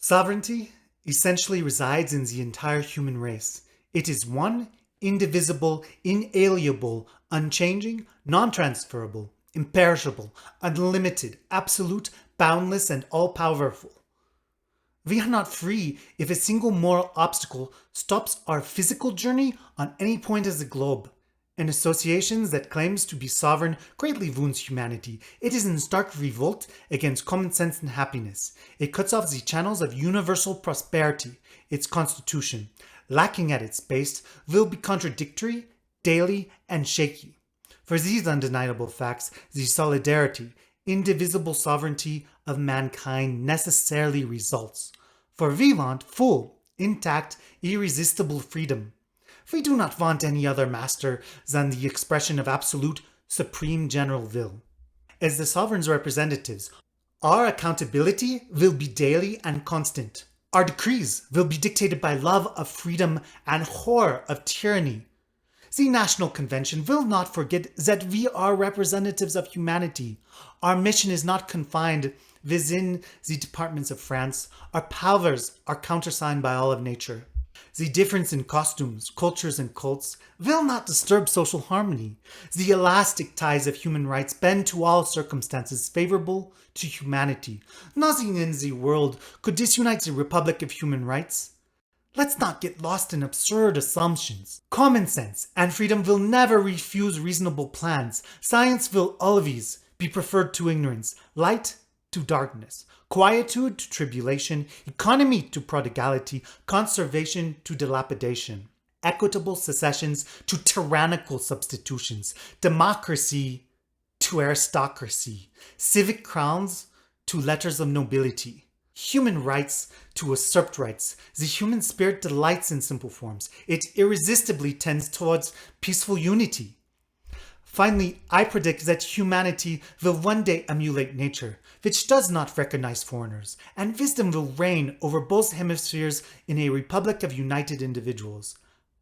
Sovereignty essentially resides in the entire human race. It is one, indivisible, inalienable, unchanging, non-transferable, imperishable, unlimited, absolute, boundless, and all-powerful. We are not free if a single moral obstacle stops our physical journey on any point of the globe. An association that claims to be sovereign greatly wounds humanity. It is in stark revolt against common sense and happiness. It cuts off the channels of universal prosperity. Its constitution, lacking at its base, will be contradictory, daily, and shaky. For these undeniable facts, the solidarity, indivisible sovereignty of mankind necessarily results. For we want full, intact, irresistible freedom. We do not want any other master than the expression of absolute, supreme general will. As the sovereign's representatives, our accountability will be daily and constant. Our decrees will be dictated by love of freedom and horror of tyranny. The National Convention will not forget that we are representatives of humanity. Our mission is not confined within the departments of France. Our powers are countersigned by all of nature. The difference in costumes, cultures, and cults will not disturb social harmony. The elastic ties of human rights bend to all circumstances favorable to humanity. Nothing in the world could disunite the Republic of Human Rights. Let's not get lost in absurd assumptions. Common sense and freedom will never refuse reasonable plans. Science will always be preferred to ignorance, light to darkness, quietude to tribulation, economy to prodigality, conservation to dilapidation, equitable successions to tyrannical substitutions, democracy to aristocracy, civic crowns to letters of nobility, human rights to usurped rights. The human spirit delights in simple forms. It irresistibly tends towards peaceful unity. Finally, I predict that humanity will one day emulate nature, which does not recognize foreigners, and wisdom will reign over both hemispheres in a republic of united individuals.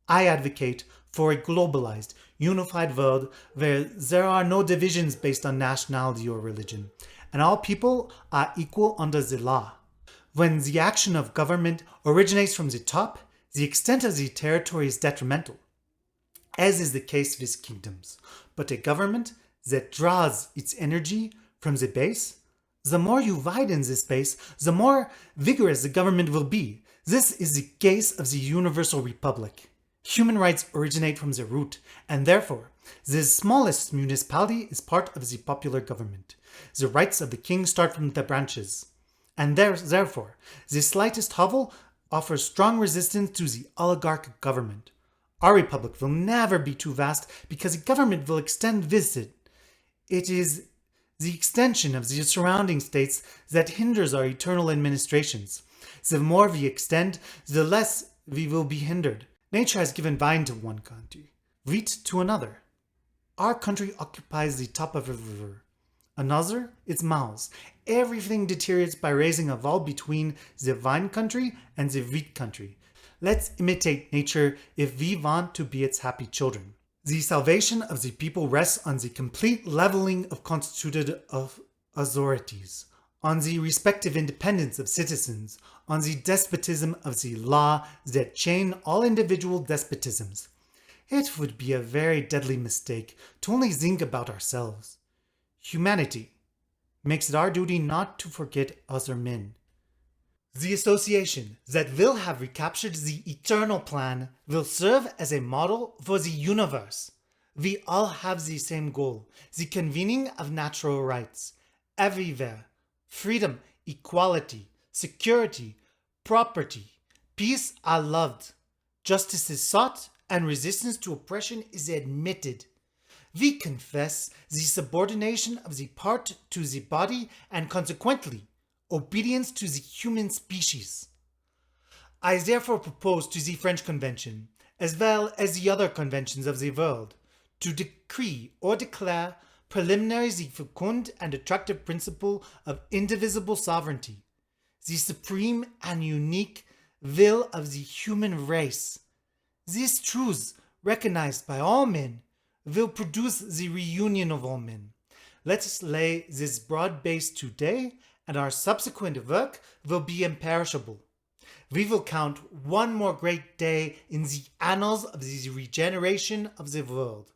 I advocate for a globalized, unified world where there are no divisions based on nationality or religion, and all people are equal under the law. When the action of government originates from the top, the extent of the territory is detrimental, as is the case with kingdoms. But a government that draws its energy from the base, the more you widen this base, the more vigorous the government will be. This is the case of the Universal Republic. Human rights originate from the root, and therefore, the smallest municipality is part of the popular government. The rights of the king start from the branches, and therefore, the slightest hovel offers strong resistance to the oligarchic government. Our republic will never be too vast because a government will extend with it. It is the extension of the surrounding states that hinders our eternal administrations. The more we extend, the less we will be hindered. Nature has given vine to one country, wheat to another. Our country occupies the top of a river. Another, its mouths. Everything deteriorates by raising a wall between the vine country and the wheat country. Let's imitate nature if we want to be its happy children. The salvation of the people rests on the complete leveling of constituted authorities, on the respective independence of citizens, on the despotism of the law that chain all individual despotisms. It would be a very deadly mistake to only think about ourselves. Humanity makes it our duty not to forget other men. The association that will have recaptured the eternal plan will serve as a model for the universe. We all have the same goal, the convening of natural rights. Everywhere, freedom, equality, security, property, peace are loved. Justice is sought and resistance to oppression is admitted. We confess the subordination of the part to the body and consequently obedience to the human species. I therefore propose to the French Convention, as well as the other conventions of the world, to decree or declare preliminary the fecund and attractive principle of indivisible sovereignty, the supreme and unique will of the human race. These truths, recognized by all men, will produce the reunion of all men. Let us lay this broad base today and our subsequent work will be imperishable. We will count one more great day in the annals of the regeneration of the world.